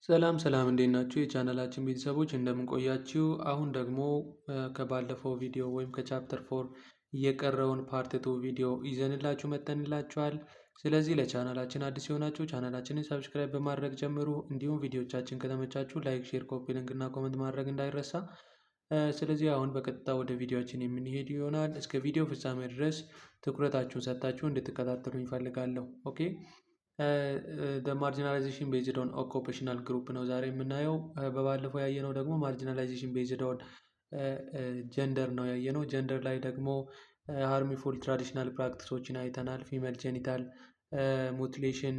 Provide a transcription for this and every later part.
ሰላም ሰላም እንዴት ናችሁ? የቻናላችን ቤተሰቦች እንደምን ቆያችሁ? አሁን ደግሞ ከባለፈው ቪዲዮ ወይም ከቻፕተር 4 የቀረውን ፓርት 2 ቪዲዮ ይዘንላችሁ መጥተንላችኋል። ስለዚህ ለቻናላችን አዲስ የሆናችሁ ቻናላችንን ሰብስክራይብ በማድረግ ጀምሩ። እንዲሁም ቪዲዮቻችን ከተመቻችሁ ላይክ፣ ሼር፣ ኮፒ ሊንክ እና ኮመንት ማድረግ እንዳይረሳ። ስለዚህ አሁን በቀጥታ ወደ ቪዲዮችን የምንሄድ ይሆናል። እስከ ቪዲዮ ፍጻሜ ድረስ ትኩረታችሁን ሰጥታችሁ እንድትከታተሉ ይፈልጋለሁ። ኦኬ ማርጂናላይዜሽን ቤዝድ ኦን ኦኩፔሽናል ግሩፕ ነው ዛሬ የምናየው። በባለፈው ያየነው ደግሞ ማርጂናላይዜሽን ቤዝድ ኦን ጀንደር ነው ያየነው። ጀንደር ላይ ደግሞ ሃርሚፉል ትራዲሽናል ፕራክቲሶችን አይተናል። ፊሜል ጄኒታል ሙቲሌሽን፣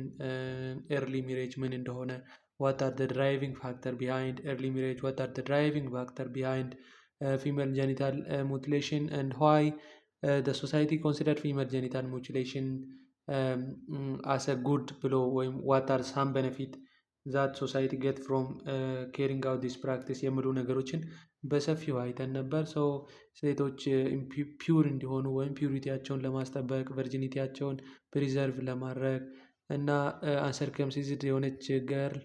ኤርሊ ሚሬጅ ምን እንደሆነ፣ ዋት አር ደ ድራይቪንግ ፋክተር ቢሃይንድ ኤርሊ ሚሬጅ፣ ዋት አር ደ ድራይቪንግ ፋክተር ቢሃይንድ ፊሜል ጄኒታል ሙቲሌሽን ኤንድ ዋይ ደ ሶሳይቲ ኮንሲደር ፊሜል ጄኒታል ሙቲሌሽን አስ አ ጉድ ብሎ ወይም ዋት አር ሳም ቤኔፊት ዛት ሶሳይቲ ጌት ፍሮም ኬሪንግ አውት ዲስ ፕራክቲስ የሚሉ ነገሮችን በሰፊው አይተን ነበር። ሰው ሴቶች ፒውር እንዲሆኑ ወይም ፒውሪቲያቸውን ለማስጠበቅ ቨርጂኒቲያቸውን ፕሪዘርቭ ለማድረግ እና አንሰርከምሲዝድ የሆነች ገርል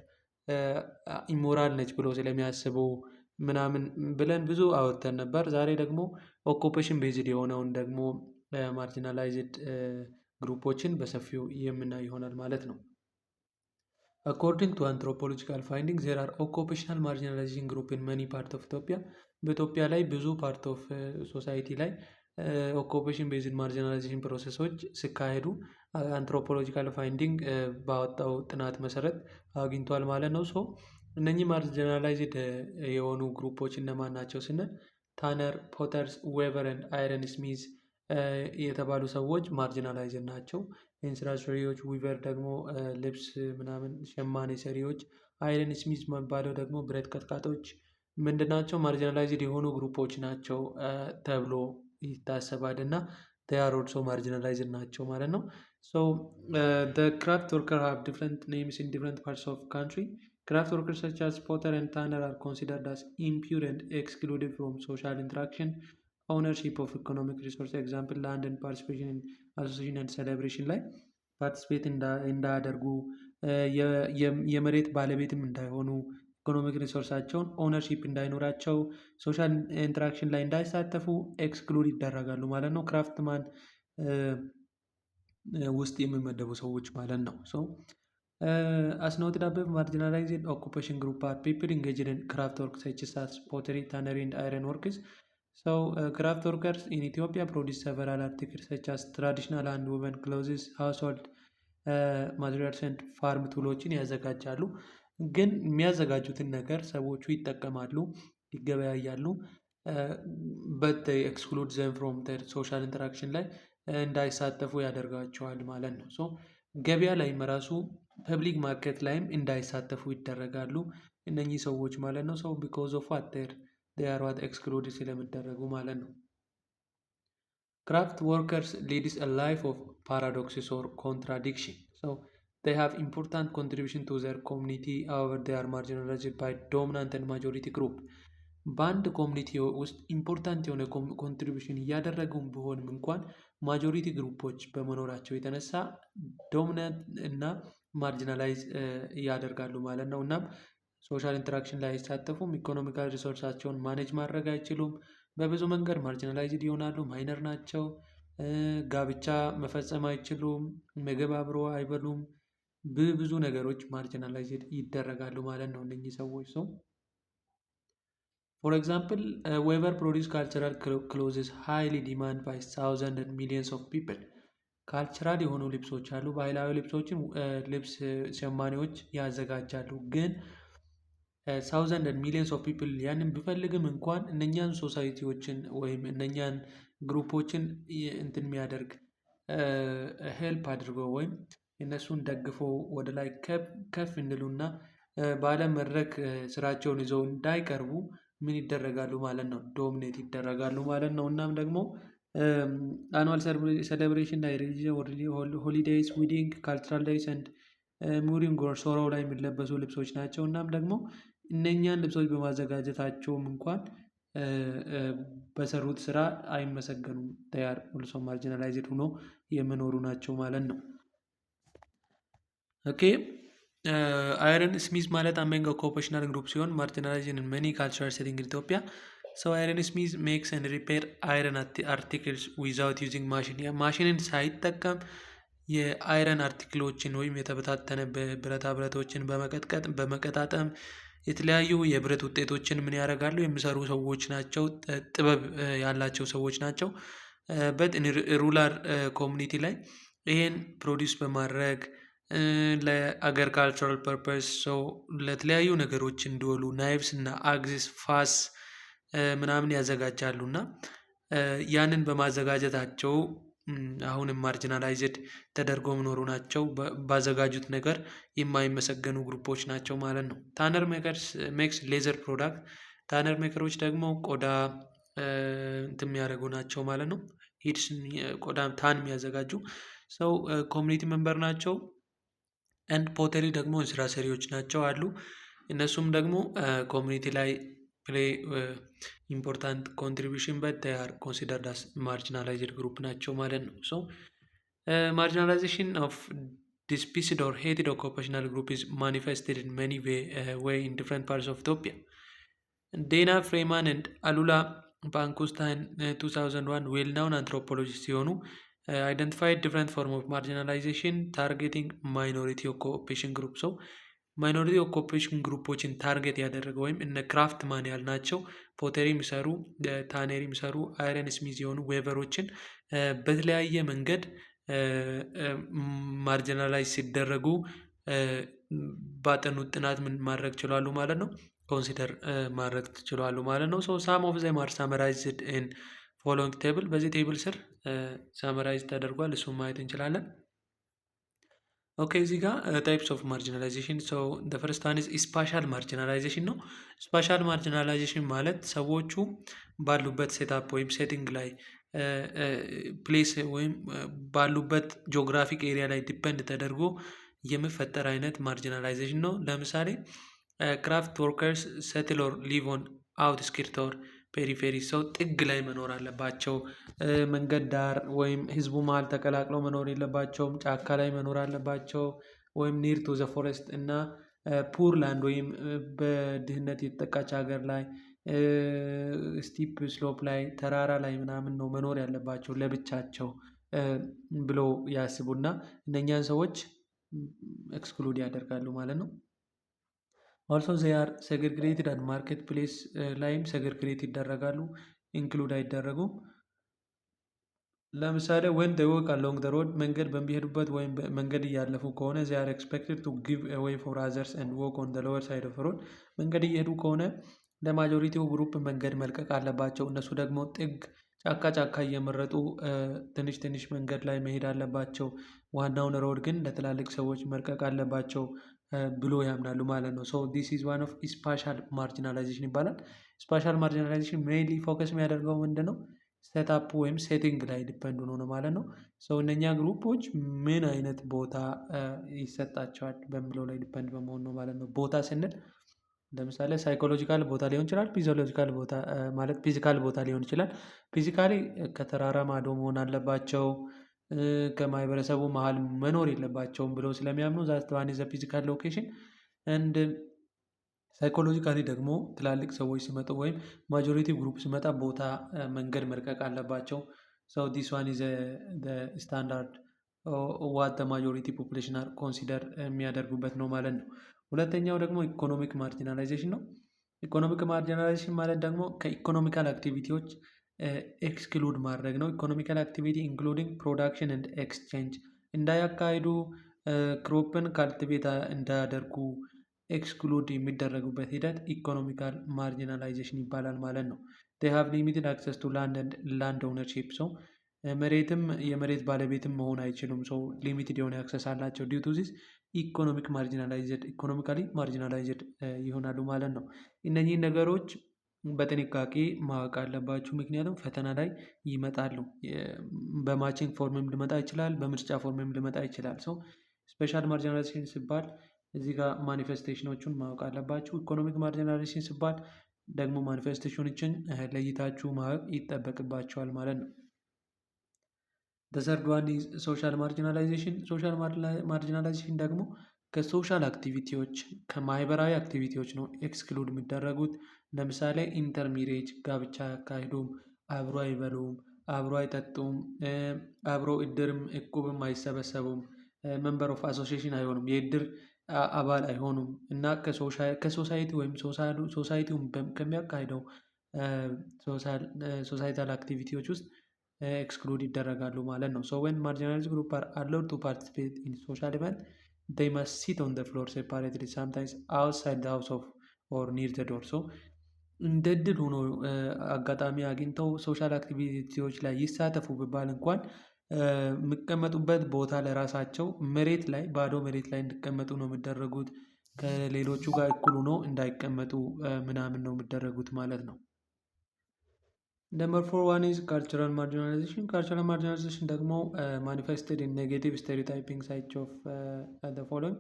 ኢሞራል ነች ብሎ ስለሚያስቡ ምናምን ብለን ብዙ አወጥተን ነበር። ዛሬ ደግሞ ኦኩፔሽን ቤዝድ የሆነውን ደግሞ ማርጂናላይዝድ ግሩፖችን በሰፊው የምናይ ይሆናል ማለት ነው። አኮርዲንግ ቱ አንትሮፖሎጂካል ፋይንዲንግ ዜር አር ኦኩፔሽናል ማርጂናላይዜሽን ግሩፕ ኢን መኒ ፓርት ኦፍ ኢትዮጵያ። በኢትዮጵያ ላይ ብዙ ፓርት ኦፍ ሶሳይቲ ላይ ኦኩፔሽን ቤዝድ ማርጂናላይዜሽን ፕሮሰሶች ሲካሄዱ አንትሮፖሎጂካል ፋይንዲንግ ባወጣው ጥናት መሰረት አግኝቷል ማለት ነው። ሶ እነኚህ ማርጂናላይዝድ የሆኑ ግሩፖች እነማን ናቸው ስንል ታነር፣ ፖተርስ፣ ዌቨር ኤንድ አይረን ስሚዝ የተባሉ ሰዎች ማርጂናላይዝድ ናቸው። የእንስራ ሰሪዎች፣ ዊቨር ደግሞ ልብስ ምናምን ሸማኔ ሰሪዎች፣ አይረን ስሚዝ የሚባለው ደግሞ ብረት ቀጥቃጦች ምንድናቸው? ማርጂናላይዝድ የሆኑ ግሩፖች ናቸው ተብሎ ይታሰባል እና they are also marginalized ናቸው ማለት ነው። so the craft worker have different names in different parts of country. Craft workers such as potter and tanner are considered as impure and excluded from social interaction, ownership of economic resource. example land and participation in association and celebration ላይ ፓርቲስፔት እንዳያደርጉ የመሬት ባለቤትም እንዳይሆኑ ኢኮኖሚክ ሪሶርሳቸውን ኦነርሺፕ እንዳይኖራቸው ሶሻል ኢንተራክሽን ላይ እንዳይሳተፉ ኤክስክሉድ ይደረጋሉ ማለት ነው። ክራፍትማን ውስጥ የሚመደቡ ሰዎች ማለት ነው። ሶ as noted above, marginalized occupation group are people engaged in craft work such as pottery, tannery and iron works. So craft workers in Ethiopia produce several articles such as traditional and woven clothes, household materials and farm ቱሎችን ያዘጋጃሉ። ግን የሚያዘጋጁትን ነገር ሰዎቹ ይጠቀማሉ፣ ይገበያያሉ። but they exclude them from their social interaction ላይ እንዳይሳተፉ ያደርጋቸዋል ማለት ነው። ሶ ገበያ ላይም ራሱ ፐብሊክ ማርኬት ላይም እንዳይሳተፉ ይደረጋሉ እነኚህ ሰዎች ማለት ነው። ሰው ቢኮዝ ኦፍ ዋት they are what excluded ስለሚደረጉ ማለት ነው። Craft workers leads a life of paradoxes or contradiction. So they have important contribution to their community, however they are marginalized by dominant and majority group. በአንድ ኮሚኒቲ ውስጥ ኢምፖርታንት የሆነ ኮንትሪቢሽን እያደረጉም ቢሆንም እንኳን ማጆሪቲ ግሩፖች በመኖራቸው የተነሳ ዶሚናንት እና ማርጂናላይዝ ያደርጋሉ ማለት ነው። እናም ሶሻል ኢንተራክሽን ላይ አይሳተፉም፣ ኢኮኖሚካል ሪሶርሳቸውን ማኔጅ ማድረግ አይችሉም፣ በብዙ መንገድ ማርጂናላይዝድ ይሆናሉ፣ ማይነር ናቸው፣ ጋብቻ መፈጸም አይችሉም፣ ምግብ አብሮ አይበሉም፣ ብዙ ነገሮች ማርጂናላይዝድ ይደረጋሉ ማለት ነው እነኚህ ሰዎች። ሰው for example, weaver produce cultural clothes highly demand by thousands and millions of people. ካልቸራል የሆኑ ልብሶች አሉ። ባህላዊ ልብሶችን ልብስ ሸማኔዎች ያዘጋጃሉ። ግን ታውዘንድ ኤንድ ሚሊየንስ ኦፍ ፒፕል ያንን ቢፈልግም እንኳን እነኛን ሶሳይቲዎችን ወይም እነኛን ግሩፖችን እንትን የሚያደርግ ሄልፕ አድርጎ ወይም እነሱን ደግፎ ወደ ላይ ከፍ እንድሉና በዓለም መድረክ ስራቸውን ይዘው እንዳይቀርቡ ምን ይደረጋሉ ማለት ነው? ዶሚኔት ይደረጋሉ ማለት ነው። እናም ደግሞ አኑዋል ሴሌብሬሽን ላይ ሆሊዴይስ፣ ዊዲንግ፣ ካልቸራል ዴይስ ኤንድ ሙሪንግ ኦር ሶሮ ላይ የሚለበሱ ልብሶች ናቸው። እናም ደግሞ እነኛን ልብሶች በማዘጋጀታቸውም እንኳን በሰሩት ስራ አይመሰገኑም። ር ኦልሶ ማርጂናላይዝድ ሆኖ የሚኖሩ ናቸው ማለት ነው። ኦኬ አይረን ስሚዝ ማለት አሜንግ ኦኩፔሽናል ግሩፕ ሲሆን ማርጂናላይዜሽን ኢን መኒ ካልቸራል ሴቲንግ ኢን ኢትዮጵያ። ሰው አይረን ስሚዝ ሜክስ ኤንድ ሪፔር አይረን አርቲክልስ ዊዛውት ዩዚንግ ማሽን። ማሽንን ሳይጠቀም የአይረን አርቲክሎችን ወይም የተበታተነ ብረታ ብረቶችን በመቀጥቀጥ በመቀጣጠም የተለያዩ የብረት ውጤቶችን ምን ያደርጋሉ የሚሰሩ ሰዎች ናቸው። ጥበብ ያላቸው ሰዎች ናቸው። በት ሩላር ኮሚኒቲ ላይ ይሄን ፕሮዲውስ በማድረግ ለአግሪካልቸራል ፐርፐስ ሰው ለተለያዩ ነገሮች እንዲውሉ ናይቭስ እና አግዚስ ፋስ ምናምን ያዘጋጃሉ እና ያንን በማዘጋጀታቸው አሁንም ማርጂናላይዝድ ተደርጎ የሚኖሩ ናቸው። ባዘጋጁት ነገር የማይመሰገኑ ግሩፖች ናቸው ማለት ነው። ታነር ሜክስ ሌዘር ፕሮዳክት። ታነር ሜከሮች ደግሞ ቆዳ እንትን የሚያደርጉ ናቸው ማለት ነው። ሂድስ ቆዳ ታን የሚያዘጋጁ ሰው ኮሚኒቲ ሜምበር ናቸው። ኤንድ ፖተሪ ደግሞ እንስራ ሰሪዎች ናቸው አሉ። እነሱም ደግሞ ኮሚኒቲ ላይ ፕሌይ ኢምፖርታንት ኮንትሪቢሽን በት ዴይ አር ኮንሲደርድ አስ ማርጂናላይዝድ ግሩፕ ናቸው ማለት ነው። ሶ ማርጂናላይዜሽን ኦፍ ዲስፒስድ ኦር ሄትድ ኦኩፔሽናል ግሩፕ ኢዝ ማኒፌስትድ ኢን መኒ ዌይ ኢን ዲፍረንት ፓርትስ ኦፍ ኢትዮጵያ። ዴና ፍሬማን ኤንድ አሉላ ፓንኩስታን 2001 ዌል ናውን አንትሮፖሎጂስት ሲሆኑ አይደንቲፋይድ ዲፍረንት ፎርም ኦፍ ማርጂናላይዜሽን ታርጌቲንግ ማይኖሪቲ ኦኩፔሽን ግሩፕ። ሰው ማይኖሪቲ ኦኩፔሽን ግሩፖችን ታርጌት ያደረገ ወይም እነ ክራፍት ማን ያልናቸው ፖተሪ የሚሰሩ ታኔሪ የሚሰሩ አይረን ስሚዝ የሆኑ ዌቨሮችን በተለያየ መንገድ ማርጂናላይዝ ሲደረጉ ባጠኑት ጥናት ምን ማድረግ ችሏሉ ማለት ነው። ኮንሲደር ማድረግ ትችላሉ ማለት ነው። ሶ ሳም ኦፍ ዘም አር ሳመራይዝድ ኢን ፎሎዊንግ ቴብል። በዚህ ቴብል ስር ሳመራይዝ ተደርጓል። እሱም ማየት እንችላለን። ኦኬ እዚህ ጋር ታይፕስ ኦፍ ማርጂናላይዜሽን ሶ ደ ፈርስት ዋን ኢዝ ስፓሻል ማርጂናላይዜሽን ነው። ስፓሻል ማርጂናላይዜሽን ማለት ሰዎቹ ባሉበት ሴታፕ ወይም ሴቲንግ ላይ ፕሌስ ወይም ባሉበት ጂኦግራፊክ ኤሪያ ላይ ዲፐንድ ተደርጎ የሚፈጠር አይነት ማርጂናላይዜሽን ነው። ለምሳሌ ክራፍት ወርከርስ ሴትል ኦር ሊቭ ኦን አውትስኪርት ኦር ፔሪፌሪ። ሰው ጥግ ላይ መኖር አለባቸው። መንገድ ዳር ወይም ህዝቡ መሀል ተቀላቅለው መኖር የለባቸውም። ጫካ ላይ መኖር አለባቸው። ወይም ኒር ቱ ዘ ፎሬስት እና ፑር ላንድ ወይም በድህነት የተጠቃች ሀገር ላይ ስቲፕ ስሎፕ ላይ ተራራ ላይ ምናምን ነው መኖር ያለባቸው ለብቻቸው ብሎ ያስቡና እነኛን ሰዎች ኤክስክሉድ ያደርጋሉ ማለት ነው። ኦልሶ ዜይ አር ሴግሪጌትድ አት ማርኬት ፕሌስ ላይም ሴግሪጌት ይደረጋሉ፣ ኢንክሉድ አይደረጉም። ለምሳሌ ወን ዴይ ዎክ አሎንግ ዘ ሮድ መንገድ በሚሄዱበት ወይም መንገድ እያለፉ ከሆነ ዜይ አር ኤክስፔክትድ ቱ ጊቭ ዌይ ፎር አዘርስ ኤንድ ዎክ ኦን ዘ ሎወር ሳይድ ኦፍ ሮድ። መንገድ እየሄዱ ከሆነ ለማጆሪቲው ግሩፕ መንገድ መልቀቅ አለባቸው። እነሱ ደግሞ ጥግ ጫካ ጫካ እየመረጡ ትንሽ ትንሽ መንገድ ላይ መሄድ አለባቸው። ዋናውን ሮድ ግን ለትላልቅ ሰዎች መልቀቅ አለባቸው ብሎ ያምናሉ ማለት ነው። ሶ ዲስ ኢዝ ዋን ኦፍ ስፓሻል ማርጂናላይዜሽን ይባላል። ስፓሻል ማርጂናላይዜሽን ሜይንሊ ፎከስ የሚያደርገው ምንድን ነው? ሴታፕ ወይም ሴቲንግ ላይ ዲፐንድ ሆኖ ነው ማለት ነው። ሰው እነኛ ግሩፖች ምን አይነት ቦታ ይሰጣቸዋል በሚለው ላይ ዲፐንድ በመሆን ነው ማለት ነው። ቦታ ስንል ለምሳሌ ሳይኮሎጂካል ቦታ ሊሆን ይችላል። ፊዚዮሎጂካል ቦታ ማለት ፊዚካል ቦታ ሊሆን ይችላል። ፊዚካሊ ከተራራ ማዶ መሆን አለባቸው። ከማህበረሰቡ መሀል መኖር የለባቸውም ብለው ስለሚያምኑ ዛት ዋን ኢዝ ዘ ፊዚካል ሎኬሽን። ኤንድ ሳይኮሎጂካሊ ደግሞ ትላልቅ ሰዎች ሲመጡ ወይም ማጆሪቲ ግሩፕ ሲመጣ ቦታ መንገድ መልቀቅ አለባቸው። ሰው ዲስ ዋን ኢዝ ዘ ስታንዳርድ ዋት ማጆሪቲ ፖፑሌሽን አር ኮንሲደር የሚያደርጉበት ነው ማለት ነው። ሁለተኛው ደግሞ ኢኮኖሚክ ማርጂናላይዜሽን ነው። ኢኮኖሚክ ማርጂናላይዜሽን ማለት ደግሞ ከኢኮኖሚካል አክቲቪቲዎች ኤክስክሉድ ማድረግ ነው። ኢኮኖሚካል አክቲቪቲ ኢንክሉዲንግ ፕሮዳክሽን ኤንድ ኤክስቼንጅ እንዳያካሂዱ፣ ክሮፕን ካልቲቬት እንዳያደርጉ ኤክስክሉድ የሚደረጉበት ሂደት ኢኮኖሚካል ማርጂናላይዜሽን ይባላል ማለት ነው። ዴይ ሃቭ ሊሚትድ አክሰስ ቱ ላንድ ኤንድ ላንድ ኦውነርሺፕ። ሰው መሬትም የመሬት ባለቤትም መሆን አይችሉም። ሰው ሊሚትድ የሆነ አክሰስ አላቸው። ዲው ቱ ዚስ ኢኮኖሚካሊ ማርጂናላይዝድ ይሆናሉ ማለት ነው። እነኚህን ነገሮች በጥንቃቄ ማወቅ አለባችሁ፣ ምክንያቱም ፈተና ላይ ይመጣሉ። በማቺንግ ፎርምም ሊመጣ ይችላል፣ በምርጫ ፎርምም ሊመጣ ይችላል። ሶ ስፔሻል ማርጂናላይዜሽን ሲባል እዚህ ጋር ማኒፌስቴሽኖቹን ማወቅ አለባችሁ። ኢኮኖሚክ ማርጂናላይዜሽን ሲባል ደግሞ ማኒፌስቴሽኖችን ለይታችሁ ማወቅ ይጠበቅባቸዋል ማለት ነው። The third one is social marginalization. ሶሻል ማርጂናላይዜሽን ደግሞ ከሶሻል አክቲቪቲዎች ከማህበራዊ አክቲቪቲዎች ነው ኤክስክሉድ የሚደረጉት። ለምሳሌ ኢንተርሚሬጅ ጋብቻ አያካሂዱም፣ አብሮ አይበሉም፣ አብሮ አይጠጡም፣ አብሮ እድርም እቁብም አይሰበሰቡም፣ መንበር ኦፍ አሶሲሽን አይሆኑም፣ የእድር አባል አይሆኑም እና ከሶሳይቲ ወይም ሶሳይቲውን ከሚያካሂደው ሶሳይታል አክቲቪቲዎች ውስጥ ኤክስክሉድ ይደረጋሉ ማለት ነው። ሶ ዌን ማርጂናላይዝድ ግሩፕ አር አሎውድ ቱ ፓርቲሲፔት ኢን ሶሻል ኢቨንት they must sit on the floor separately, sometimes outside the house of or near the door. so እንደ እድል ሆኖ አጋጣሚ አግኝተው ሶሻል አክቲቪቲዎች ላይ ይሳተፉ ቢባል እንኳን የሚቀመጡበት ቦታ ለራሳቸው መሬት ላይ ባዶ መሬት ላይ እንዲቀመጡ ነው የሚደረጉት። ከሌሎቹ ጋር እኩል ሆኖ እንዳይቀመጡ ምናምን ነው የሚደረጉት ማለት ነው። Number 4 one is cultural marginalization. Cultural marginalization ደግሞ manifested in negative stereotyping sides of the following.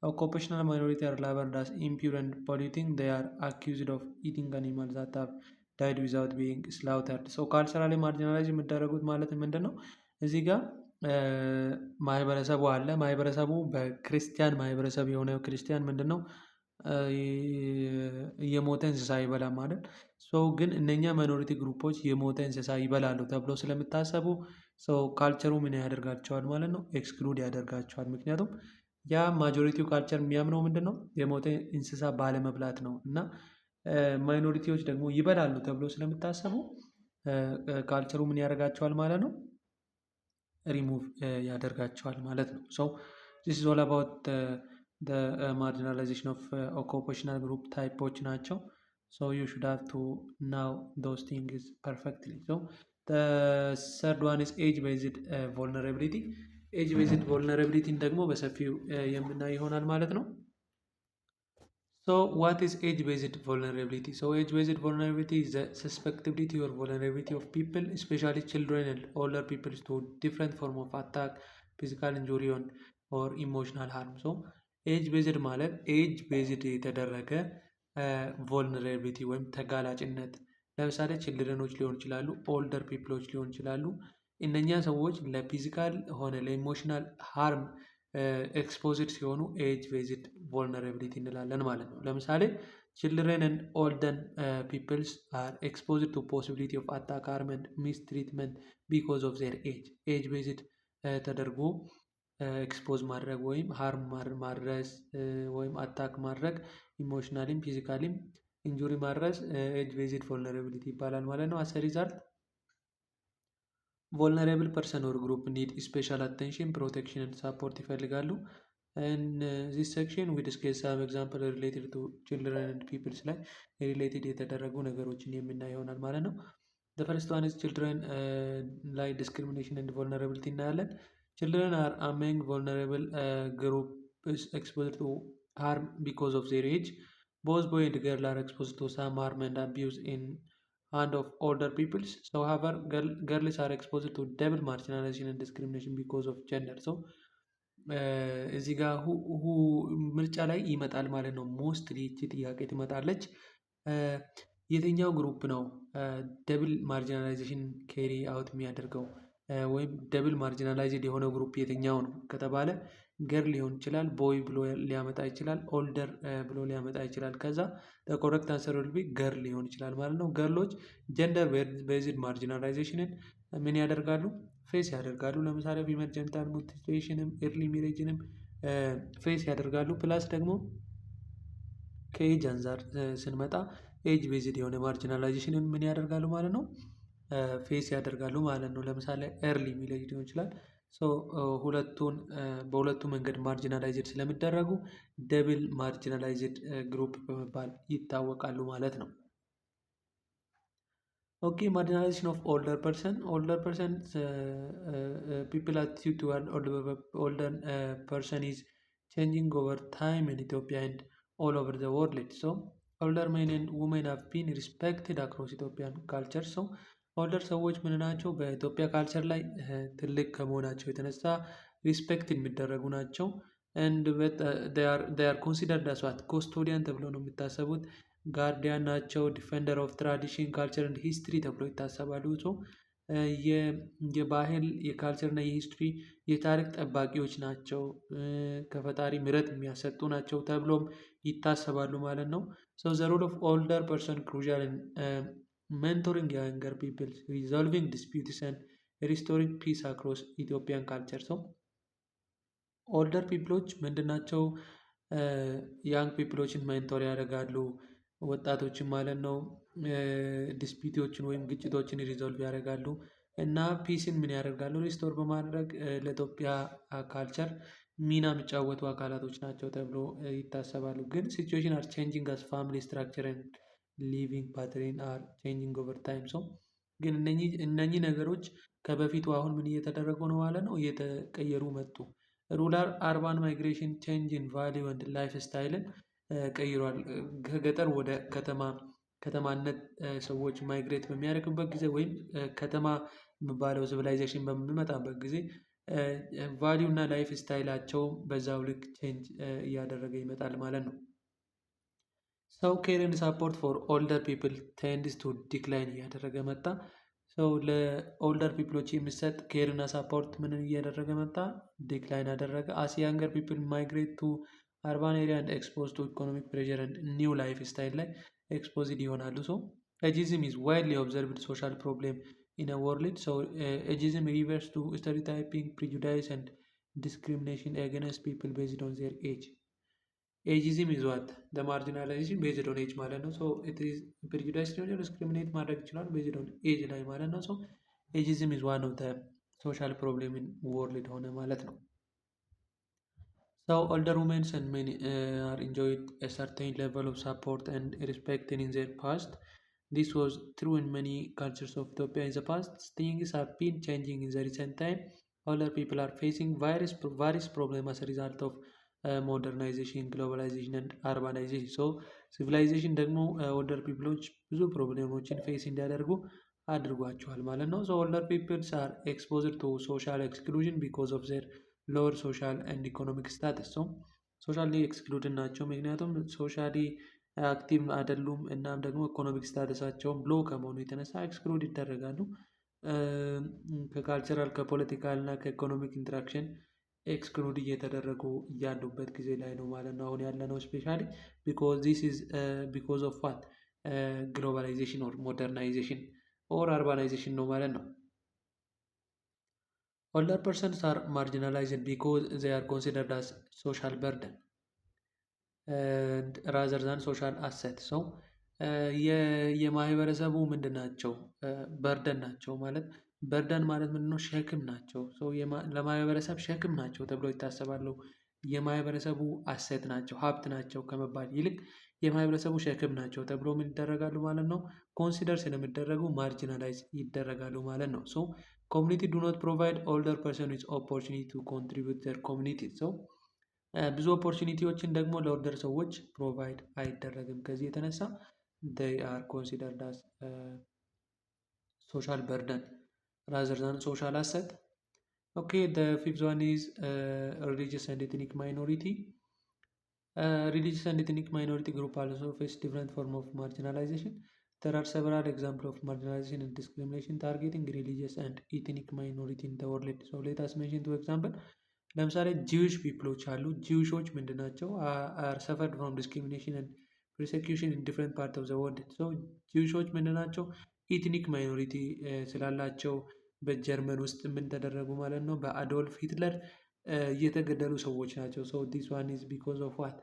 Occupational minority are labeled as impure and polluting. They are accused of eating animals that have died without being slaughtered. So culturally marginalized የሚደረጉት ማለት ምንድን ነው? እዚህ ጋር ማህበረሰቡ አለ። ማህበረሰቡ በክርስቲያን ማህበረሰብ የሆነ ክርስቲያን ምንድን ነው የሞተ እንስሳ ይበላል ማለት ሰው ግን እነኛ ማይኖሪቲ ግሩፖች የሞተ እንስሳ ይበላሉ ተብሎ ስለሚታሰቡ ሰው ካልቸሩ ምን ያደርጋቸዋል ማለት ነው ኤክስክሉድ ያደርጋቸዋል። ምክንያቱም ያ ማጆሪቲው ካልቸር የሚያምነው ምንድን ነው የሞተ እንስሳ ባለመብላት ነው እና ማይኖሪቲዎች ደግሞ ይበላሉ ተብሎ ስለሚታሰቡ ካልቸሩ ምን ያደርጋቸዋል ማለት ነው ሪሙቭ ያደርጋቸዋል ማለት ነው። ሶ this is all about the marginalization of occupational group ታይፖች ናቸው። so you should have to know those things perfectly. so the third one is age based vulnerability. age based vulnerability ደግሞ በሰፊው የምናይ ይሆናል ማለት ነው። so what is age based vulnerability? so age based vulnerability is the susceptibility or vulnerability of people, especially children and older people, to different form of attack, physical injury or emotional harm. so age based ማለት age based የተደረገ ቮልነራቢሊቲ ወይም ተጋላጭነት ለምሳሌ ችልድረኖች ሊሆን ይችላሉ፣ ኦልደር ፒፕሎች ሊሆን ይችላሉ። እነኛ ሰዎች ለፊዚካል ሆነ ለኢሞሽናል ሃርም ኤክስፖዝድ ሲሆኑ ኤጅ ቤዝድ ቮልነራቢሊቲ እንላለን ማለት ነው። ለምሳሌ ችልድረን ኤንድ ኦልደር ፒፕልስ አር ኤክስፖዝድ ቱ ፖሲቢሊቲ ኦፍ አታክ ሃርም ኤንድ ሚስትሪትመንት ቢኮዝ ኦፍ ዜር ኤጅ። ኤጅ ቤዝድ ተደርጎ ኤክስፖዝ ማድረግ ወይም ሃርም ማድረስ ወይም አታክ ማድረግ ኢሞሽናሊም ፊዚካሊም ኢንጁሪ ማድረስ ኤጅ ቤዝድ ቮልነራቢሊቲ ይባላል ማለት ነው። አስ ሪዛልት ቮልነራብል ፐርሰን ኦር ግሩፕ ኒድ ስፔሻል አቴንሽን ፕሮቴክሽን ኤንድ ሳፖርት ይፈልጋሉ። ዚስ ሴክሽን ዊ ዲስከስ ሳም ኤግዛምፕል ሪሌትድ ቱ ችልድረን ኤንድ ፒፕልስ ላይ ሪሌትድ የተደረጉ ነገሮችን የምናይ ይሆናል ማለት ነው። ዘ ፈርስት ዋን ኢዝ ችልድረን ላይ ዲስክሪሚኔሽን ኤንድ ቮልነራቢሊቲ እናያለን። Children are among vulnerable groups exposed to harm because of their age. Both boy and girl are exposed to some harm and abuse in hand of older peoples. So, however, girls are exposed to double marginalization and discrimination because of gender. So, እዚህ ጋር ምርጫ ላይ ይመጣል ማለት ነው። ሞስትሊ ይቺ ጥያቄ ትመጣለች። የትኛው ግሩፕ ነው ደብል ማርጂናላይዜሽን ኬሪ አውት የሚያደርገው ወይም ደብል ማርጂናላይዝድ የሆነው ግሩፕ የትኛው ነው ከተባለ ገርል ሊሆን ይችላል፣ ቦይ ብሎ ሊያመጣ ይችላል፣ ኦልደር ብሎ ሊያመጣ ይችላል። ከዛ ኮሬክት አንሰር ዊል ቢ ገርል ሊሆን ይችላል ማለት ነው። ገርሎች ጀንደር ቤዝድ ማርጂናላይዜሽንን ምን ያደርጋሉ? ፌስ ያደርጋሉ። ለምሳሌ ፊሜል ጀኒታል ሙቲሌሽንም ኤርሊ ሜሬጅንም ፌስ ያደርጋሉ። ፕላስ ደግሞ ከኤጅ አንፃር ስንመጣ ኤጅ ቤዝድ የሆነ ማርጂናላይዜሽንን ምን ያደርጋሉ ማለት ነው ፌስ ያደርጋሉ ማለት ነው። ለምሳሌ ኤርሊ ሚሌጅ ሊሆን ይችላል። በሁለቱ መንገድ ማርጂናላይዝድ ስለሚደረጉ ደብል ማርጂናላይዝድ ግሩፕ በመባል ይታወቃሉ ማለት ነው። ኦኬ ማርጂናላይዜሽን ኦፍ ኦልደር ፐርሰን ፒፕል አቲቲዩድ ቱዋርድ ኦልደር ፐርሰን ኢዝ ቼንጂንግ ኦቨር ታይም ኢን ኢትዮጵያ ኤንድ ኦል ኦቨር ዘ ወርልድ። ሶ ኦልደር ሜን ኤንድ ውሜን ሃቭ ቢን ሪስፔክትድ አክሮስ ኢትዮጵያን ካልቸር። ሶ ኦልደር ሰዎች ምን ናቸው? በኢትዮጵያ ካልቸር ላይ ትልቅ ከመሆናቸው የተነሳ ሪስፔክት የሚደረጉ ናቸው። ኤንድ they are considered as what ኮስቶዲያን ተብሎ ነው የሚታሰቡት። ጋርዲያን ናቸው። ዲፌንደር ኦፍ ትራዲሽን ካልቸር ኤንድ ሂስትሪ ተብሎ ይታሰባሉ። ሶ የባህል የካልቸር እና የሂስትሪ የታሪክ ጠባቂዎች ናቸው። ከፈጣሪ ምሕረት የሚያሰጡ ናቸው ተብሎም ይታሰባሉ ማለት ነው። ሶ ዘ ሮል ኦፍ ኦልደር ፐርሰን ክሩሻል ኢን ሜንቶሪንግ ያንገር ፒፕል ሪዞልቪንግ ዲስፒዩትስ ኤንድ ሪስቶሪንግ ፒስ አክሮስ ኢትዮጵያን ካልቸር። ሰው ኦልደር ፒፕሎች ምንድናቸው? ያንግ ፒፕሎችን ሜንቶር ያደርጋሉ፣ ወጣቶችን ማለት ነው። ዲስፒቶችን ወይም ግጭቶችን ሪዞልቭ ያደርጋሉ እና ፒስን ምን ያደርጋሉ? ሪስቶር በማድረግ ለኢትዮጵያ ካልቸር ሚና የሚጫወቱ አካላቶች ናቸው ተብሎ ይታሰባሉ። ግን ሲቹዌሽን አር ቼንጂንግ አስ ፋሚሊ ስትራክቸር ኤንድ ሊቪንግ ፓተርን አር ቼንጂንግ ኦቨር ታይም። ሰው ግን እነኚህ ነገሮች ከበፊቱ አሁን ምን እየተደረጉ ነው ማለት ነው? እየተቀየሩ መጡ። ሩራል አርባን ማይግሬሽን ቼንጅን ቫሊዩ ኤንድ ላይፍ ስታይልን ቀይሯል። ከገጠር ወደ ከተማነት ሰዎች ማይግሬት በሚያደርጉበት ጊዜ ወይም ከተማ የሚባለው ሲቪላይዜሽን በሚመጣበት ጊዜ ቫሊዩ እና ላይፍ ስታይላቸው በዛው ልክ ቼንጅ እያደረገ ይመጣል ማለት ነው። ሰው ኬር ኤንድ ሳፖርት ፎር ኦልደር ፒፕል ቴንድስ ቱ ዲክላይን እያደረገ መጣ። ሰው ለኦልደር ፒፕሎች የሚሰጥ ኬር እና ሳፖርት ምንን እያደረገ መጣ? ዲክላይን አደረገ። አስ ያንገር ፒፕል ማይግሬት ቱ አርባን ኤሪያ ኤንድ ኤክስፖዝ ቱ ኢኮኖሚክ ፕሬዠር ኤንድ ኒው ላይፍ ስታይል ላይ ኤክስፖዝድ ይሆናሉ። ሶ ኤጂዝም ኢዝ ዋይድሊ ኦብዘርቭድ ሶሻል ፕሮብሌም ኢን አ ወርልድ። ሶ ኤጂዝም ሪቨርስ ቱ ስቴሪዮታይፒንግ ፕሪጁዳይስ ኤንድ ዲስክሪሚኔሽን አገንስት ፒፕል ቤዝድ ኦን ዜር ኤጅ። ኤጂዝም ኢዝ ዋት ደ ማርጂናላይዜሽን ቤዝድ ኦን ኤጅ ማለት ነው። ሶ ኢት ኢዝ ፕሪጁዳይስ ሊሆን ዲስክሪሚኔት ማድረግ ይችላል ቤዝድ ኦን ኤጅ ላይ ማለት ነው። ሶ ኤጂዝም ኢዝ ዋን ኦፍ ደ ሶሻል ፕሮብሌም ኢን ወርልድ ሆነ ማለት ነው። So older women and men are enjoyed a certain level of support and respect in their past. This was true in many cultures of Ethiopia in the past. Things have been changing in the recent time. Older people are facing various problems as a result of modernization, globalization and urbanization. So civilization ደግሞ older peopleዎች ብዙ ፕሮብሌሞችን ፌስ እንዲያደርጉ አድርጓቸዋል ማለት ነው። So older peoples are exposed to social exclusion because of their ሎወር ሶሻል ኤንድ ኢኮኖሚክ ስታተስ። ሰው ሶሻሊ ኤክስክሉድድ ናቸው ምክንያቱም ሶሻሊ አክቲቭ አይደሉም። እናም ደግሞ ኢኮኖሚክ ስታተሳቸውም ሎ ከመሆኑ የተነሳ ኤክስክሉድ ይደረጋሉ። ከካልቸራል ከፖለቲካል እና ከኢኮኖሚክ ኢንተራክሽን ኤክስክሉድ እየተደረጉ እያሉበት ጊዜ ላይ ነው ማለት ነው አሁን ያለነው። ስፔሻሊ ቢኮዝ ዚስ ኢዝ ቢኮዝ ኦፍ ዋት ግሎባላይዜሽን ኦር ሞደርናይዜሽን ኦር አርባናይዜሽን ነው ማለት ነው። Older persons are marginalized because they are considered as social burden rather than social asset. So የማህበረሰቡ ምንድን ናቸው? በርደን ናቸው ማለት በርደን ማለት ምንድን ነው? ሸክም ናቸው። ለማህበረሰብ ሸክም ናቸው ተብሎ ይታሰባሉ። የማህበረሰቡ አሴት ናቸው ሀብት ናቸው ከመባል ይልቅ የማህበረሰቡ ሸክም ናቸው ተብሎ ምን ይደረጋሉ ማለት ነው? ኮንሲደር ስለሚደረጉ ማርጂናላይዝ ይደረጋሉ ማለት ነው። ሶ ኮሚኒቲ ዱ ኖት ፕሮቫይድ ኦልደር ፐርሰን ዊዝ ኦፖርቹኒቲ ቱ ኮንትሪቢዩት ዘር ኮሚኒቲ። ሰው ብዙ ኦፖርቹኒቲዎችን ደግሞ ለኦልደር ሰዎች ፕሮቫይድ አይደረግም። ከዚህ የተነሳ they are considered as social burden rather than social asset. Okay, the fifth one is religious and ethnic minority. Religious and ethnic minority group also face different form of marginalization. There are several examples of marginalization and discrimination targeting religious and ethnic minority in the world. So let us mention two examples. ለምሳሌ ጂዊሽ ፒፕሎች አሉ። ጂዊሾች ምንድን ናቸው? are suffered from discrimination and persecution in different parts of the world. so ጂዊሾች ምንድን ናቸው? ኢትኒክ ማይኖሪቲ ስላላቸው በጀርመን ውስጥ ምን ተደረጉ ማለት ነው? በአዶልፍ ሂትለር የተገደሉ ሰዎች ናቸው። so this one is because of what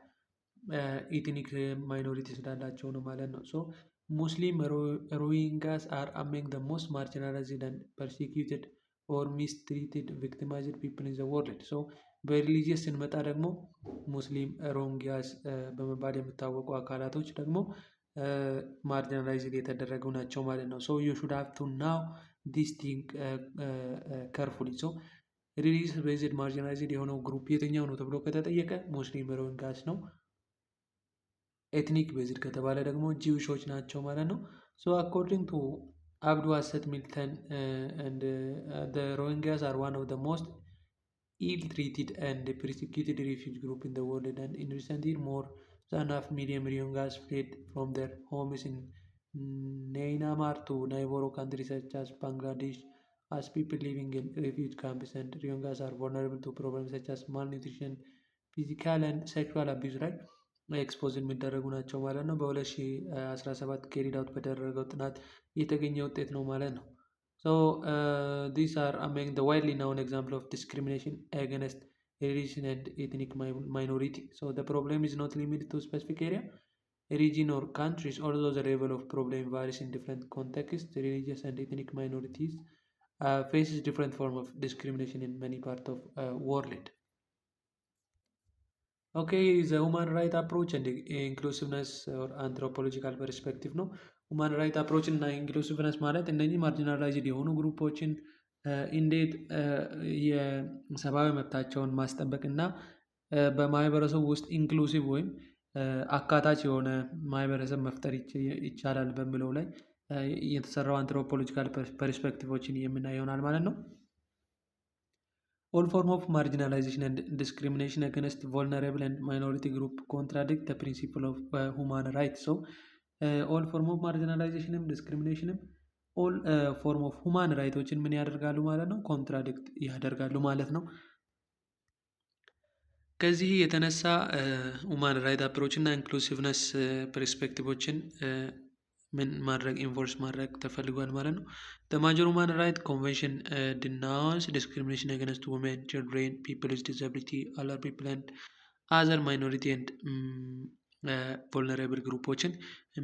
ኢትኒክ ማይኖሪቲ ስላላቸው ነው ማለት ነው። so ሙስሊም ሮሂንጋስ are among the most marginalized and persecuted or mistreated victimized people in the world. so በሪሊጂየስ ስንመጣ ደግሞ ሙስሊም ሮሂንጋስ በመባል የሚታወቁ አካላቶች ደግሞ ማርጂናላይዝድ የተደረጉ ናቸው ማለት ነው። so you should have to now this thing carefully. so ሪሊጂየስ ቤዝድ ማርጂናላይዝድ የሆነው ግሩፕ የትኛው ነው ተብሎ ከተጠየቀ ሙስሊም ሮሂንጋስ ነው። ኤትኒክ ቤዝድ ከተባለ ደግሞ ጂዊሾች ናቸው ማለት ነው። so according to Abdu Asset Milton and the Rohingyas are one of the most ill-treated and persecuted refugee group in the world, and in recent years more than half million Rohingyas fled from their homes in Myanmar to neighboring countries such as Bangladesh, as people living in refugee camps and Rohingyas are vulnerable to problems such as malnutrition, ፊዚካል ኤንድ ሴክሹዋል አቢዩዝ ላይ ኤክስፖዝ የሚደረጉ ናቸው ማለት ነው። በ2017 ኬሪድ አውት በተደረገው ጥናት የተገኘ ውጤት ነው ማለት ነው። So these are among the widely known examples of discrimination against religion and ethnic minority. So the problem is not limited to specific area, region or countries, although the level of problem varies in different contexts. Religious and ethnic minorities faces different form of discrimination in many parts of world. ኦኬ ዘ ሁማን ራይት አፕሮች እንደ ኢንክሉሲቭነስ ኦር አንትሮፖሎጂካል ፐርስፔክቲቭ ነው። ሁማን ራይት አፕሮች እና ኢንክሉሲቭነስ ማለት እነዚህ ማርጂናላይዝድ የሆኑ ግሩፖችን እንዴት የሰብአዊ መብታቸውን ማስጠበቅ እና በማህበረሰቡ ውስጥ ኢንክሉሲቭ ወይም አካታች የሆነ ማህበረሰብ መፍጠር ይቻላል በሚለው ላይ የተሰራው አንትሮፖሎጂካል ፐርስፔክቲቮችን የምናይ ይሆናል ማለት ነው። All forms of marginalization and discrimination against vulnerable and minority group contradict the principle of human rights. So, all form of marginalization and discrimination, all form of human rights ምን ያደርጋሉ ማለት ነው? ኮንትራዲክት ያደርጋሉ ማለት ነው። ከዚህ የተነሳ ሁማን ራይት አፕሮች እና ኢንክሉሲቭነስ ፐርስፔክቲቮችን ምን ማድረግ ኢንፎርስ ማድረግ ተፈልጓል ማለት ነው። The Major Human Rights Convention denounces discrimination against women, children, people with disability, other people and other minority and vulnerable ግሩፖችን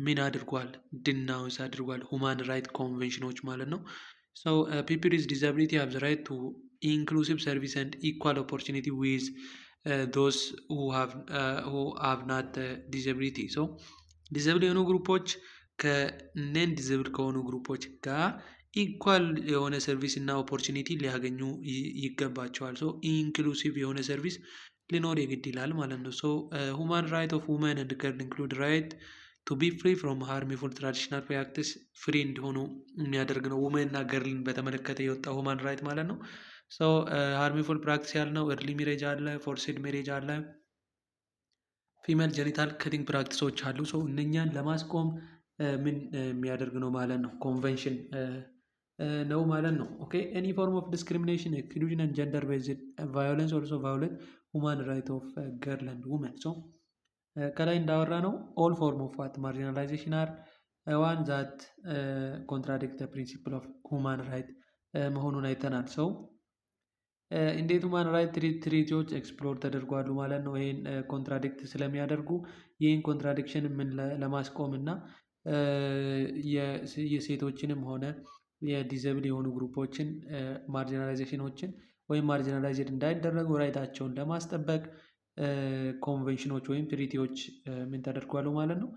ምን አድርጓል? ዲናውንስ አድርጓል። ሁማን ራይት ኮንቬንሽኖች ማለት ነው። So people with disability have the right to inclusive service and equal opportunity with those who have not disability. So ዲዛብል የሆኑ ግሩፖች ከነን ዲዛብል ከሆኑ ግሩፖች ጋር ኢኳል የሆነ ሰርቪስ እና ኦፖርቹኒቲ ሊያገኙ ይገባቸዋል። ሶ ኢንክሉሲቭ የሆነ ሰርቪስ ሊኖር የግድ ይላል ማለት ነው። ሶ ሁማን ራይት ኦፍ ውመን ኤንድ ገርል ኢንክሉድ ራይት ቱ ቢ ፍሪ ፍሮም ሃርሚፉል ትራዲሽናል ፕራክቲስ ፍሪ እንዲሆኑ የሚያደርግ ነው። ውመን እና ገርልን በተመለከተ የወጣው ሁማን ራይት ማለት ነው። ሶ ሃርሚፉል ፕራክቲስ ያልነው እርሊ ሜሬጅ አለ፣ ፎርሲድ ሜሬጅ አለ፣ ፊሜል ጀኒታል ከቲንግ ፕራክቲሶች አሉ። ሶ እነኛን ለማስቆም ምን የሚያደርግ ነው ማለት ነው? ኮንቬንሽን ነው ማለት ነው። ኦኬ ኤኒ ፎርም ኦፍ ዲስክሪሚኔሽን ኤክስክሉዥን ኤንድ ጀንደር ቤዝድ ቫዮለንስ ኦልሶ ቫዮሌት ሁማን ራይት ኦፍ ገርል ኤንድ ውመን። ሶ ከላይ እንዳወራ ነው ኦል ፎርም ኦፍ ዋት ማርጂናላይዜሽን አር ዋን ዛት ኮንትራዲክት ፕሪንሲፕል ኦፍ ሁማን ራይት መሆኑን አይተናል። ሰው እንዴት ሁማን ራይት ትሪቲዎች ኤክስፕሎር ተደርጓሉ ማለት ነው። ይህን ኮንትራዲክት ስለሚያደርጉ ይህን ኮንትራዲክሽን ምን ለማስቆም እና የሴቶችንም ሆነ የዲዘብል የሆኑ ግሩፖችን ማርጂናላይዜሽኖችን ወይም ማርጂናላይዝድ እንዳይደረጉ ራይታቸውን ለማስጠበቅ ኮንቬንሽኖች ወይም ትሪቲዎች ምን ተደርጓሉ ማለት ነው?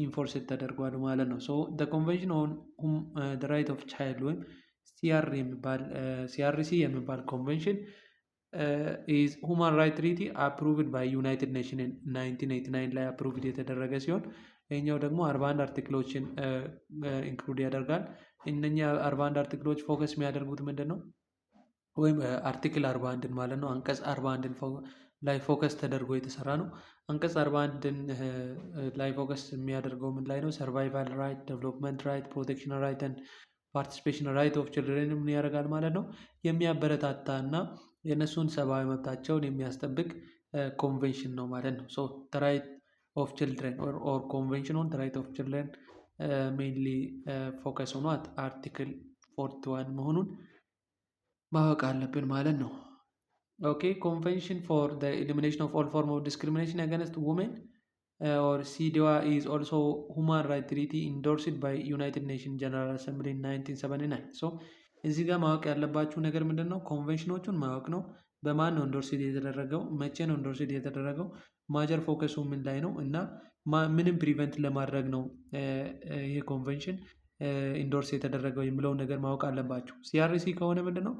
ኢንፎርስድ ተደርጓሉ ማለት ነው። ሶ ኮንቬንሽን ኦን ራይት ኦፍ ቻይልድ ወይም ሲአርሲ የሚባል ኮንቬንሽን ኢዝ ሁማን ራይት ትሪቲ አፕሩቭድ ባይ ዩናይትድ ኔሽን 1989 ላይ አፕሩቭድ የተደረገ ሲሆን ይህኛው ደግሞ 41 አርቲክሎችን ኢንክሉድ ያደርጋል። እነኛ 41 አርቲክሎች ፎከስ የሚያደርጉት ምንድን ነው? ወይም አርቲክል 41ን ማለት ነው። አንቀጽ 41ን ላይ ፎከስ ተደርጎ የተሰራ ነው። አንቀጽ 41ን ላይ ፎከስ የሚያደርገው ምን ላይ ነው? ሰርቫይቫል ራይት፣ ዴቨሎፕመንት ራይት፣ ፕሮቴክሽን ራይት ኤንድ ፓርቲሲፔሽን ራይት ኦፍ ችልድረን ምን ያደርጋል ማለት ነው? የሚያበረታታ እና የእነሱን ሰብአዊ መብታቸውን የሚያስጠብቅ ኮንቬንሽን ነው ማለት ነው። ሶ ራይት ኦፍ ችልድረን ኦር ኮንቬንሽን ኦን ራይት ኦፍ ችልድረን ሜይንሊ ፎከስ ሆኗት አርቲክል 41 መሆኑን ማወቅ አለብን ማለት ነው። ኦኬ ኮንቬንሽን ፎር ዘ ኤሊሚኔሽን ኦፍ ኦል ፎርም ኦፍ ዲስክሪሚኔሽን አጋንስት ውሜን ኦር ሲዲዋ ኢዝ ኦልሶ ሁማን ራይት ትሪቲ ኢንዶርስድ ባይ ዩናይትድ ኔሽን ጀነራል አሰምብሊ 1979። ሶ እዚህ ጋር ማወቅ ያለባችሁ ነገር ምንድን ነው? ኮንቬንሽኖቹን ማወቅ ነው። በማን ነው ኢንዶርስድ የተደረገው? መቼ ነው ኢንዶርስድ የተደረገው? ማጀር ፎከሱ ምን ላይ ነው? እና ምንም ፕሪቨንት ለማድረግ ነው ይህ ኮንቬንሽን ኢንዶርስ የተደረገው የሚለውን ነገር ማወቅ አለባችሁ። ሲአርሲ ከሆነ ምንድን ነው?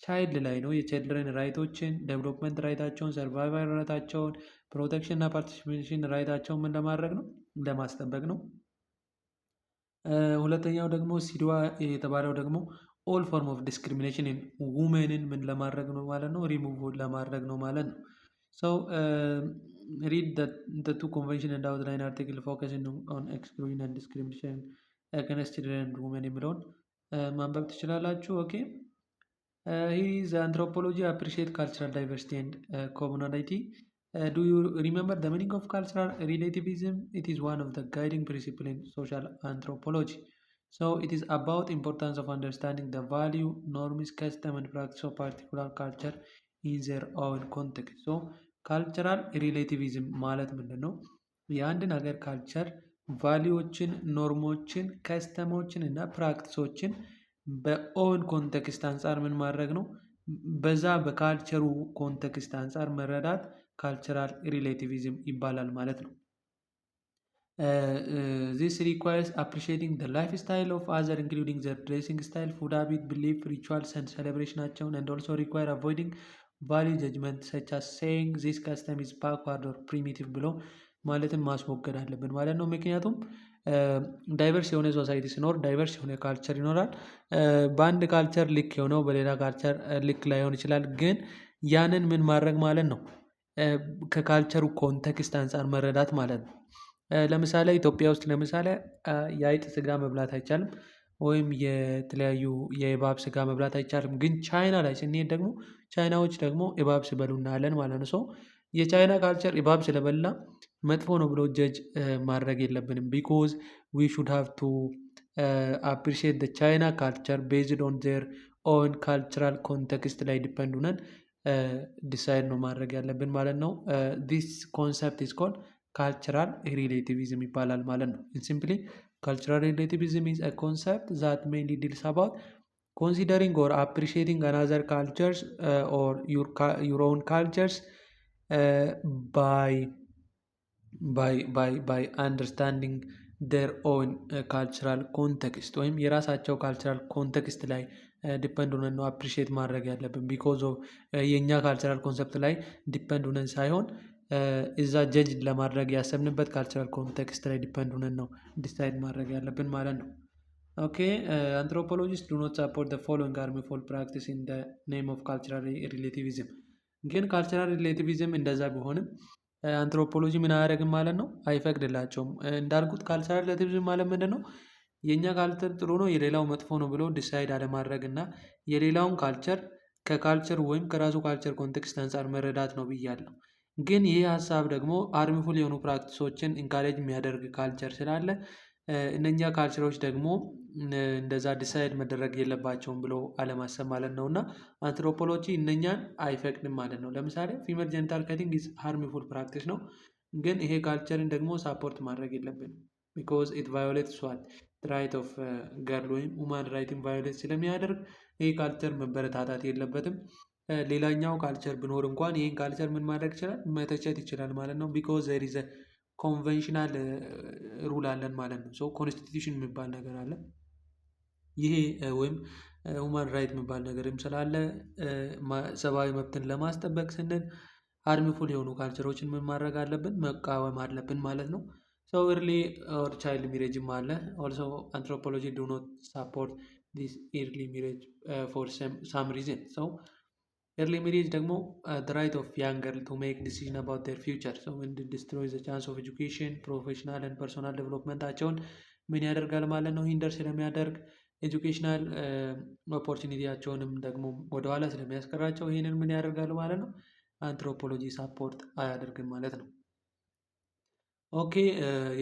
ቻይልድ ላይ ነው። የችልድረን ራይቶችን፣ ዴቨሎፕመንት ራይታቸውን፣ ሰርቫይቫል ራይታቸውን፣ ፕሮቴክሽን እና ፓርቲሲፔሽን ራይታቸውን ምን ለማድረግ ነው? ለማስጠበቅ ነው። ሁለተኛው ደግሞ ሲድዋ የተባለው ደግሞ ኦል ፎርም ኦፍ ዲስክሪሚኔሽን ውሜንን ምን ለማድረግ ነው ማለት ነው? ሪሙቭ ለማድረግ ነው ማለት ነው። ሶ ሪድ the two convention and outline article focusing on exclusion and discrimination against children and women የሚለውን ማንበብ ትችላላችሁ። ኦኬ here is anthropology appreciate cultural diversity and commonality. Do you remember the meaning of cultural relativism? It is one of the guiding principles in social anthropology. So it is about importance of understanding the value, norms, custom, and practice of particular culture in their own context. So cultural relativism ማለት ምንድን ነው? የአንድን ሀገር ካልቸር ቫሊዎችን፣ ኖርሞችን፣ ከስተሞችን እና ፕራክቲሶችን በኦን ኮንቴክስት አንጻር ምን ማድረግ ነው? በዛ በካልቸሩ ኮንቴክስት አንጻር መረዳት ካልቸራል ሪሌቲቪዝም ይባላል ማለት ነው። this requires appreciating the lifestyle of others including their dressing style, food habit, belief, rituals and celebrations, and also require avoiding value judgment such as saying this custom is backward or primitive ብሎ ማለትም ማስወገድ አለብን ማለት ነው። ምክንያቱም ዳይቨርስ የሆነ ሶሳይቲ ሲኖር ዳይቨርስ የሆነ ካልቸር ይኖራል። በአንድ ካልቸር ልክ የሆነው በሌላ ካልቸር ልክ ላይሆን ይችላል። ግን ያንን ምን ማድረግ ማለት ነው? ከካልቸሩ ኮንቴክስት አንጻር መረዳት ማለት ነው። ለምሳሌ ኢትዮጵያ ውስጥ ለምሳሌ የአይጥ ስጋ መብላት አይቻልም፣ ወይም የተለያዩ የእባብ ስጋ መብላት አይቻልም። ግን ቻይና ላይ ስንሄድ ደግሞ ቻይናዎች ደግሞ እባብ ሲበሉ እናያለን ማለት ነው። የቻይና ካልቸር እባብ ስለበላ መጥፎ ነው ብሎ ጀጅ ማድረግ የለብንም። ቢኮዝ ዊ ሹድ ሃቭ ቱ አፕሪሺየት ደ ቻይና ካልቸር ቤዝድ ኦን ዜር ኦን ካልቸራል ኮንቴክስት ላይ ዲፐንድ ሁነን ዲሳይድ ነው ማድረግ ያለብን ማለት ነው። ዲስ ኮንሰፕት ኢዝ ኮልድ ካልቸራል ሪሌቲቪዝም ይባላል ማለት ነው። ሲምፕሊ ካልቸራል ሪሌቲቪዝም ኢዝ አ ኮንሰፕት ዛት ሜይንሊ ዲልስ አባውት considering or appreciating another cultures or your own cultures by understanding their own cultural context ወይም የራሳቸው ካልቸራል ኮንቴክስት ላይ ዲፐንድ ሆነን ነው አፕሪሺየት ማድረግ ያለብን። ቢኮዝ ኦፍ የእኛ ካልቸራል ኮንሰፕት ላይ ዲፐንድ ሆነን ሳይሆን እዛ ጀጅ ለማድረግ ያሰብንበት ካልቸራል ኮንቴክስት ላይ ዲፐንድ ሆነን ነው ዲሳይድ ማድረግ ያለብን ማለት ነው። ኦኬ አንትሮፖሎጂስት ዱ ኖት ሳፖርት ዘ ፎሎዊንግ ሃርምፉል ፕራክቲስ ኢን ዘ ኔም ኦፍ ካልቸራል ሪሌቲቪዝም። ግን ካልቸራል ሪሌቲቪዝም እንደዛ ቢሆንም አንትሮፖሎጂ ምን አያደርግም ማለት ነው? አይፈቅድላቸውም። እንዳልኩት ካልቸራል ሪሌቲቪዝም ማለት ምንድን ነው? የእኛ ካልቸር ጥሩ ነው የሌላው መጥፎ ነው ብሎ ዲሳይድ አለማድረግ እና የሌላውን ካልቸር ከካልቸር ወይም ከራሱ ካልቸር ኮንቴክስት አንጻር መረዳት ነው ብያለሁ። ግን ይህ ሀሳብ ደግሞ ሃርምፉል የሆኑ ፕራክቲሶችን ኢንካሬጅ የሚያደርግ ካልቸር ስላለ እነኛ ካልቸሮች ደግሞ እንደዛ ዲሳይድ መደረግ የለባቸውም ብሎ አለማሰብ ማለት ነው። እና አንትሮፖሎጂ እነኛን አይፈቅድም ማለት ነው። ለምሳሌ ፊሜል ጀኒታል ከቲንግ ኢዝ ሃርምፉል ፕራክቲስ ነው፣ ግን ይሄ ካልቸርን ደግሞ ሳፖርት ማድረግ የለብንም። ቢኮዝ ኢት ቫዮሌትስ ዋት ራይት ኦፍ ገርል ወይም ውማን ራይትን ቫዮሌት ስለሚያደርግ ይህ ካልቸር መበረታታት የለበትም። ሌላኛው ካልቸር ብኖር እንኳን ይህን ካልቸር ምን ማድረግ ይችላል? መተቸት ይችላል ማለት ነው። ቢኮዝ ዘር ኢዝ ኮንቬንሽናል ሩል አለን ማለት ነው። ኮንስቲቱሽን የሚባል ነገር አለ። ይሄ ወይም ሁማን ራይት የሚባል ነገርም ስላለ ሰብአዊ መብትን ለማስጠበቅ ስንል ሃርምፉል የሆኑ ካልቸሮችን ምን ማድረግ አለብን? መቃወም አለብን ማለት ነው። ኤርሊ ኦር ቻይልድ ሚሬጅም አለ። ኦልሶ አንትሮፖሎጂ ዱ ኖት ሳፖርት ዲስ ኤርሊ ሚሬጅ ፎር ሳም ሪዝን። ኤርሊ ሜሬጅ ደግሞ the right of young girl to make decision about their future when it destroys the chance of education, professional and personal developmentአቸውን ምን ያደርጋል ማለት ነው? ሂንደር ስለሚያደርግ ኤጁኬሽናል ኦፖርቹኒቲያቸውንም ደግሞ ወደኋላ ስለሚያስቀራቸው ይህንን ምን ያደርጋሉ ማለት ነው? አንትሮፖሎጂ ሳፖርት አያደርግም ማለት ነው። ኦኬ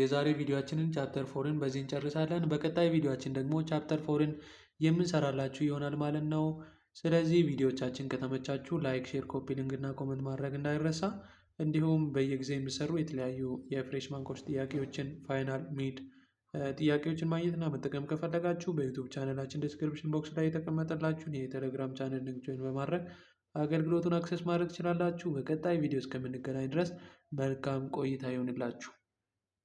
የዛሬ ቪዲዮአችንን ቻፕተር 4ን በዚህ እንጨርሳለን። በቀጣይ ቪዲዮአችን ደግሞ ቻፕተር 4ን የምንሰራላችሁ ይሆናል ማለት ነው። ስለዚህ ቪዲዮቻችን ከተመቻችሁ ላይክ፣ ሼር፣ ኮፒ ሊንክ እና ኮመንት ማድረግ እንዳይረሳ። እንዲሁም በየጊዜው የሚሰሩ የተለያዩ የፍሬሽማን ኮርስ ጥያቄዎችን ፋይናል፣ ሚድ ጥያቄዎችን ማግኘት እና መጠቀም ከፈለጋችሁ በዩቱብ ቻናላችን ዲስክሪፕሽን ቦክስ ላይ የተቀመጠላችሁን የቴሌግራም ቻናል ሊንክ ጆይን በማድረግ አገልግሎቱን አክሰስ ማድረግ ትችላላችሁ። በቀጣይ ቪዲዮ እስከምንገናኝ ድረስ መልካም ቆይታ ይሆንላችሁ።